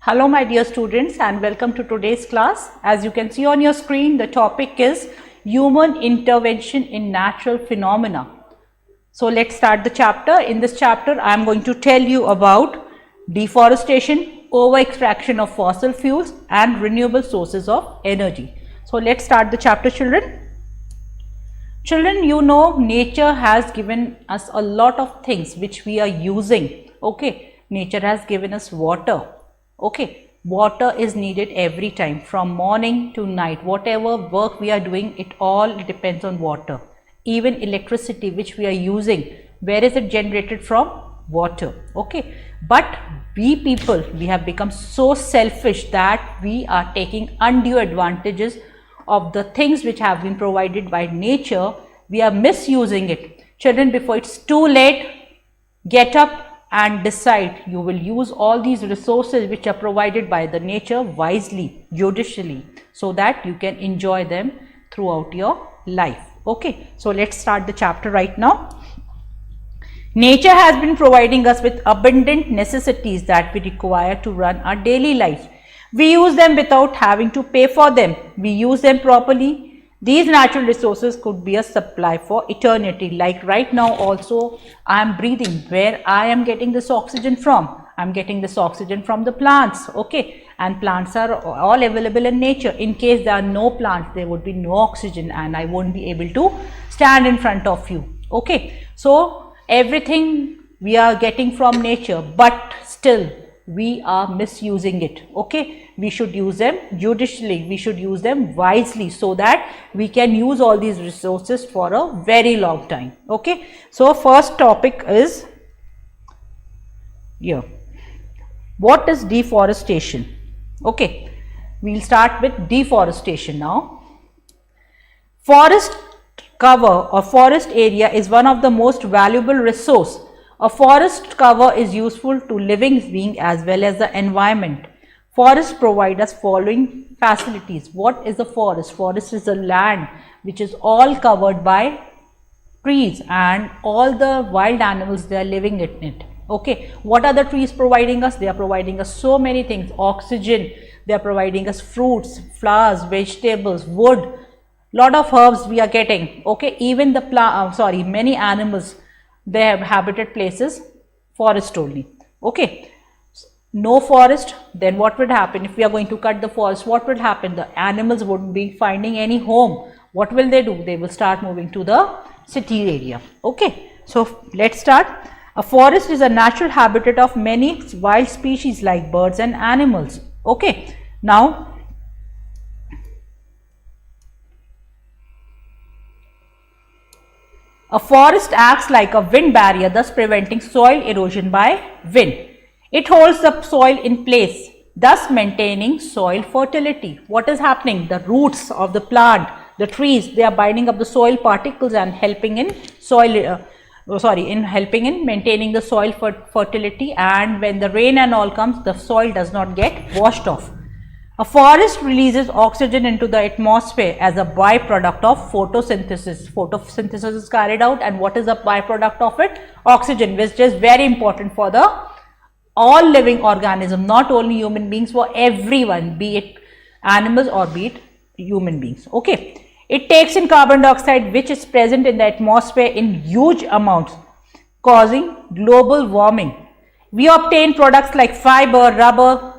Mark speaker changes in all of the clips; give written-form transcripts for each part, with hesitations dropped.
Speaker 1: Hello my dear students and welcome to today's class. As you can see on your screen, the topic is human intervention in natural phenomena. So let's start the chapter. In this chapter, I am going to tell you about deforestation, over-extraction of fossil fuels and renewable sources of energy. So let's start the chapter, children. Children, you know nature has given us a lot of things which we are using. Okay, nature has given us water. Okay, water is needed every time from morning to night. Whatever work we are doing, it all depends on water. Even electricity which we are using, where is it generated from? Water. Okay, but we people, we have become so selfish that we are taking undue advantages of the things which have been provided by nature. We are misusing it. Children, before it's too late, get up and decide. You will use all these resources which are provided by the nature wisely, judicially, so that you can enjoy them throughout your life. Okay, so let's start the chapter right now. Nature has been providing us with abundant necessities that we require to run our daily lives. We use them without having to pay for them. We use them properly. These natural resources could be a supply for eternity. Like right now also I am breathing. Where I am getting this oxygen from? I am getting this oxygen from the plants. Okay, and plants are all available in nature. In case there are no plants, there would be no oxygen and I won't be able to stand in front of you. Okay, so everything we are getting from nature, but still we are misusing it. Okay, we should use them judicially, we should use them wisely so that we can use all these resources for a very long time. Okay, so first topic is here. What is deforestation? Okay, we'll start with deforestation now. Forest cover or forest area is one of the most valuable resource. A forest cover is useful to living beings as well as the environment. Forests provide us following facilities. What is a forest? Forest is a land which is all covered by trees and all the wild animals, they are living in it. Okay, what are the trees providing us? They are providing us so many things. Oxygen, they are providing us fruits, flowers, vegetables, wood, lot of herbs we are getting. Okay, even the many animals, they have habited places, forest only. Okay, no forest, then what would happen? If we are going to cut the forest, what will happen? The animals wouldn't be finding any home. What will they do? They will start moving to the city area. Okay, so let's start. A forest is a natural habitat of many wild species like birds and animals. Okay, now a forest acts like a wind barrier, thus preventing soil erosion by wind. It holds the soil in place, thus maintaining soil fertility. What is happening? The roots of the plant, the trees, they are binding up the soil particles and helping in helping in maintaining the soil fertility, and when the rain and all comes, the soil does not get washed off. A forest releases oxygen into the atmosphere as a byproduct of photosynthesis. Photosynthesis is carried out, and what is the byproduct of it? Oxygen, which is very important for the all living organism, not only human beings, for everyone, be it animals or be it human beings. Okay, it takes in carbon dioxide which is present in the atmosphere in huge amounts, causing global warming. We obtain products like fiber, rubber,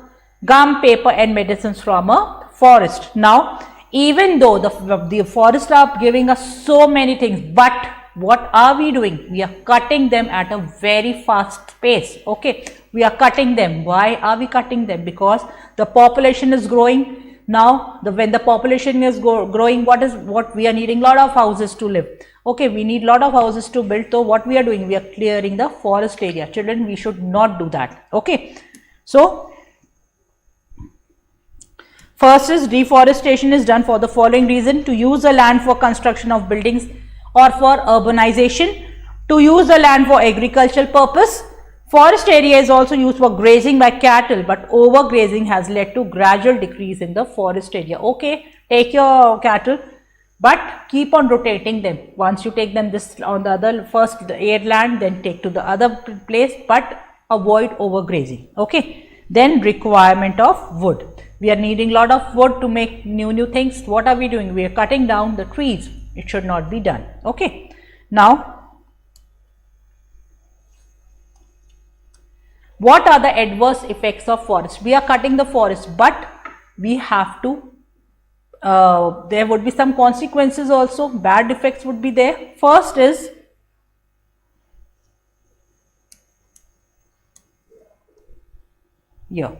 Speaker 1: gum, paper and medicines from a forest. Now, even though the forests are giving us so many things, but what are we doing? We are cutting them at a very fast pace. Okay, we are cutting them. Why are we cutting them? Because the population is growing. Now, when the population is growing, what we are needing? Lot of houses to live. Okay, we need lot of houses to build. So what we are doing? We are clearing the forest area. Children, we should not do that. Okay, so first is deforestation is done for the following reason: to use the land for construction of buildings or for urbanization, to use the land for agricultural purpose. Forest area is also used for grazing by cattle, but overgrazing has led to gradual decrease in the forest area. Okay, take your cattle, but keep on rotating them. Once you take them this on the other, first the air land, then take to the other place, but avoid overgrazing. Okay, Then requirement of wood. We are needing a lot of wood to make new things. What are we doing? We are cutting down the trees. It should not be done. Okay. Now, what are the adverse effects of forest? We are cutting the forest, but we have to, there would be some consequences also, bad effects would be there. First is, here,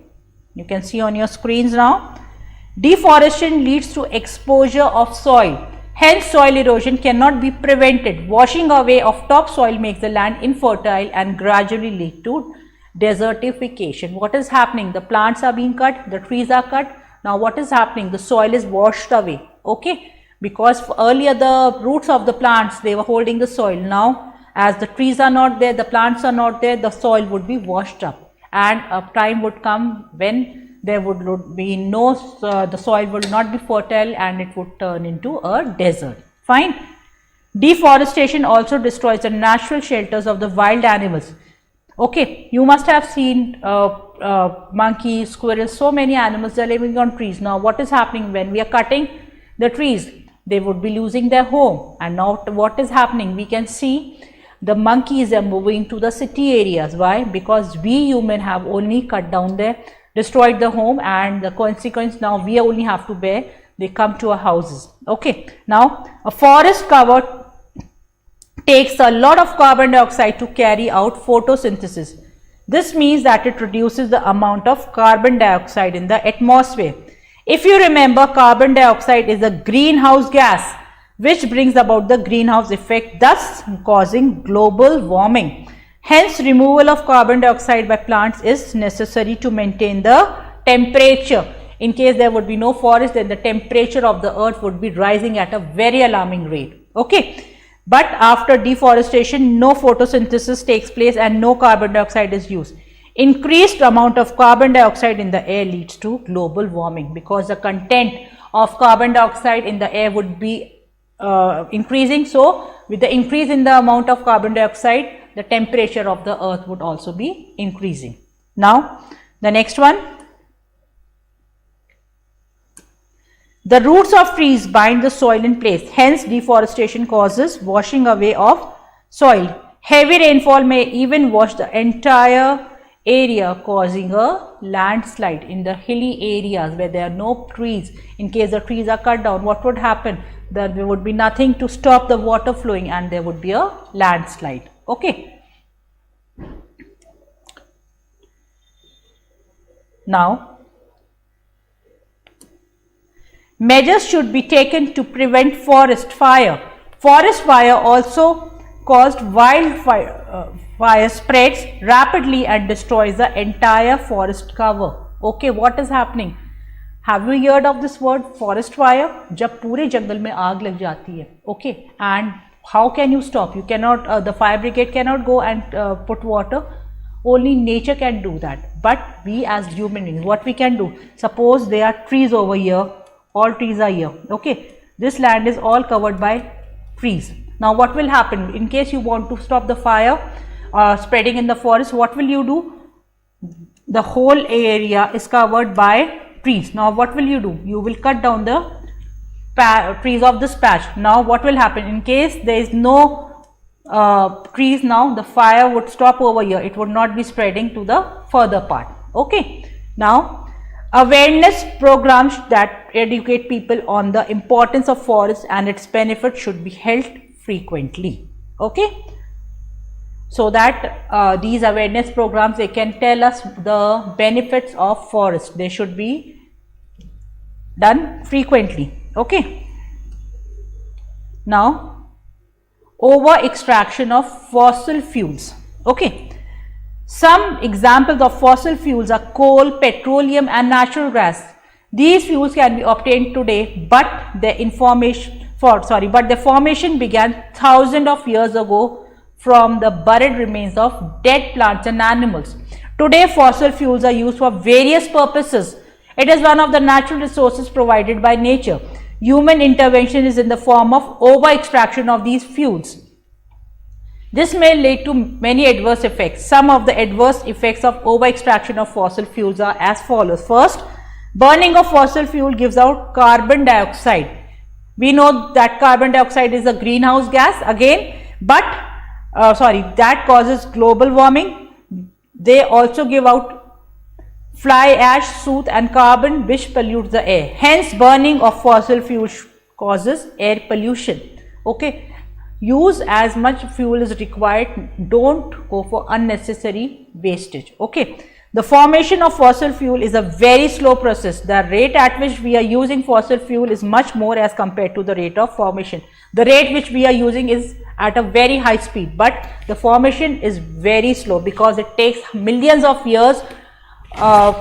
Speaker 1: you can see on your screens now, deforestation leads to exposure of soil. Hence, soil erosion cannot be prevented. Washing away of topsoil makes the land infertile and gradually lead to desertification. What is happening? The plants are being cut, the trees are cut. Now, what is happening? The soil is washed away. Okay, because earlier the roots of the plants, they were holding the soil. Now, as the trees are not there, the plants are not there, the soil would be washed up. And a time would come when there would be no, the soil would not be fertile and it would turn into a desert. Fine. Deforestation also destroys the natural shelters of the wild animals. Okay, you must have seen monkeys, squirrels, so many animals, they are living on trees. Now, what is happening when we are cutting the trees? They would be losing their home. And now, what is happening? We can see the monkeys are moving to the city areas. Why? Because we human have only cut down their, destroyed the home, and the consequence now we only have to bear. They come to our houses. Okay. Now, a forest cover takes a lot of carbon dioxide to carry out photosynthesis. This means that it reduces the amount of carbon dioxide in the atmosphere. If you remember, carbon dioxide is a greenhouse gas which brings about the greenhouse effect, thus causing global warming. Hence, removal of carbon dioxide by plants is necessary to maintain the temperature. In case there would be no forest, then the temperature of the earth would be rising at a very alarming rate. Okay. But after deforestation, no photosynthesis takes place and no carbon dioxide is used. Increased amount of carbon dioxide in the air leads to global warming, because the content of carbon dioxide in the air would be increasing. So, with the increase in the amount of carbon dioxide, the temperature of the earth would also be increasing. Now, the next one. The roots of trees bind the soil in place. Hence, deforestation causes washing away of soil. Heavy rainfall may even wash the entire area, causing a landslide in the hilly areas where there are no trees. In case the trees are cut down, what would happen? There would be nothing to stop the water flowing and there would be a landslide. Okay. Now, measures should be taken to prevent forest fire. Forest fire also caused wildfire spreads rapidly and destroys the entire forest cover. Okay, what is happening? Have you heard of this word forest fire? जब पूरे जंगल में आग लग जाती है. Okay, and how can you stop? You cannot, the fire brigade cannot go and put water. Only nature can do that. But we as human beings, what we can do? Suppose there are trees over here. All trees are here. Okay, this land is all covered by trees. Now, what will happen? In case you want to stop the fire spreading in the forest, what will you do? The whole area is covered by trees. Now, what will you do? You will cut down the trees of this patch. Now, what will happen? In case there is no trees now, the fire would stop over here. It would not be spreading to the further part. Okay. Now, awareness programs that educate people on the importance of forest and its benefits should be held frequently. Okay. So that these awareness programs, they can tell us the benefits of forest. They should be done frequently. Okay. Now, over extraction of fossil fuels. Okay. Some examples of fossil fuels are coal, petroleum and natural gas. These fuels can be obtained today, but their formation began thousands of years ago from the buried remains of dead plants and animals. Today, fossil fuels are used for various purposes. It is one of the natural resources provided by nature. Human intervention is in the form of over extraction of these fuels. This may lead to many adverse effects. Some of the adverse effects of over-extraction of fossil fuels are as follows. First, burning of fossil fuel gives out carbon dioxide. We know that carbon dioxide is a greenhouse gas again, but that causes global warming. They also give out fly ash, soot and carbon which pollutes the air. Hence, burning of fossil fuel causes air pollution. Okay. Use as much fuel is required. Don't go for unnecessary wastage. Okay. The formation of fossil fuel is a very slow process. The rate at which we are using fossil fuel is much more as compared to the rate of formation. The rate which we are using is at a very high speed, but the formation is very slow because it takes millions of years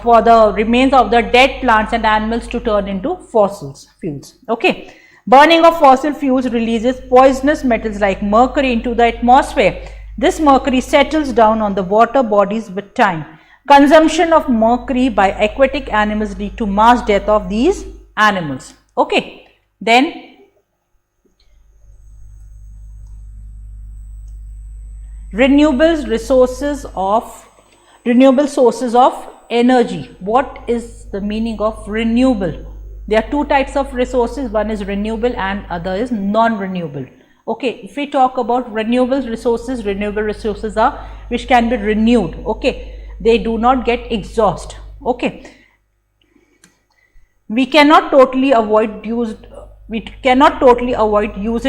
Speaker 1: for the remains of the dead plants and animals to turn into fossil fuels. Okay. Burning of fossil fuels releases poisonous metals like mercury into the atmosphere. This mercury settles down on the water bodies with time. Consumption of mercury by aquatic animals lead to mass death of these animals. Okay. Then renewable sources of energy. What is the meaning of renewable? There are two types of resources. One is renewable and other is non-renewable. Okay, if we talk about renewable resources are which can be renewed. Okay, they do not get exhaust. Okay, we cannot totally avoid usage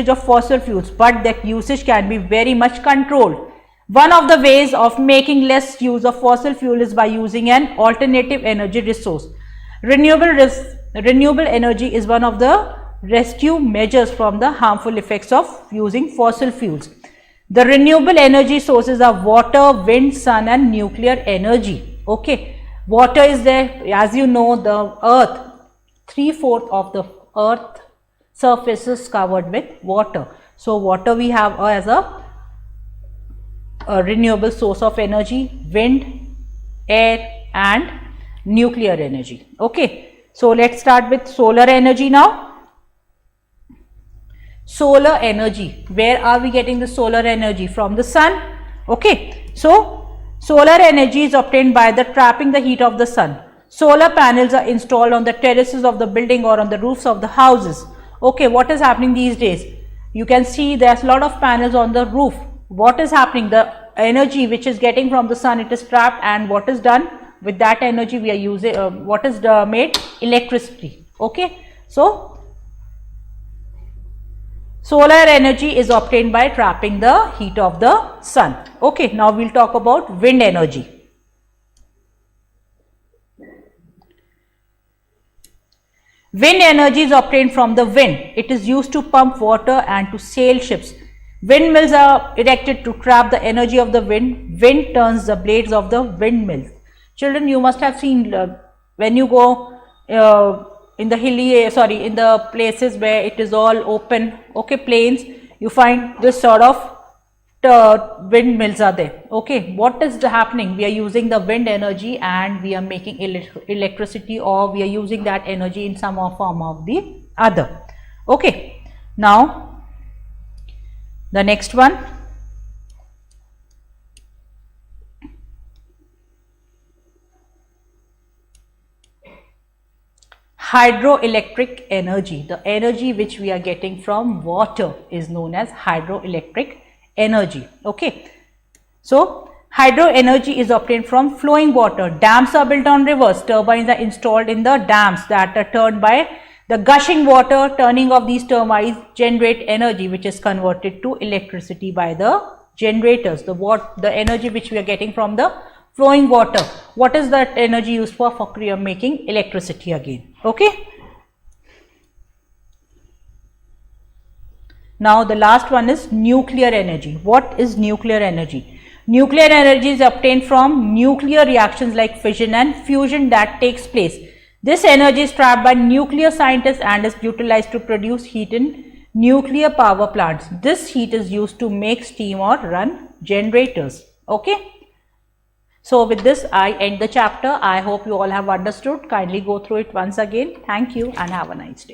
Speaker 1: of fossil fuels, but that usage can be very much controlled. One of the ways of making less use of fossil fuel is by using an alternative energy resource. Renewable energy is one of the rescue measures from the harmful effects of using fossil fuels. The renewable energy sources are water, wind, sun and nuclear energy. Okay, water is there. As you know, the earth, 3/4 of the earth surface is covered with water. So water we have as a renewable source of energy, wind, air and nuclear energy. Okay. So let's start with solar energy now. Solar energy. Where are we getting the solar energy? From the sun. Okay. So solar energy is obtained by trapping the heat of the sun. Solar panels are installed on the terraces of the building or on the roofs of the houses. Okay. What is happening these days? You can see there's a lot of panels on the roof. What is happening? The energy which is getting from the sun, it is trapped, and what is done? With that energy we are using what is made? Electricity. Okay. So solar energy is obtained by trapping the heat of the sun. Okay. Now we'll talk about wind energy. Wind energy is obtained from the wind. It is used to pump water and to sail ships. Windmills are erected to trap the energy of the wind. Wind turns the blades of the windmills. Children, you must have seen when you go in the in the places where it is all open, okay, plains, you find this sort of windmills are there. Okay, what is happening? We are using the wind energy and we are making electricity, or we are using that energy in some form of the other. Okay, now the next one. Hydroelectric energy. The energy which we are getting from water is known as hydroelectric energy. Okay. So hydro energy is obtained from flowing water. Dams are built on rivers. Turbines are installed in the dams that are turned by the gushing water. Turning of these turbines generate energy which is converted to electricity by the generators. The energy which we are getting from the flowing water. What is that energy used for? For making electricity again. Okay. Now the last one is nuclear energy. What is nuclear energy? Nuclear energy is obtained from nuclear reactions like fission and fusion that takes place. This energy is trapped by nuclear scientists and is utilized to produce heat in nuclear power plants. This heat is used to make steam or run generators. Okay. So with this I end the chapter. I hope you all have understood. Kindly go through it once again. Thank you and have a nice day.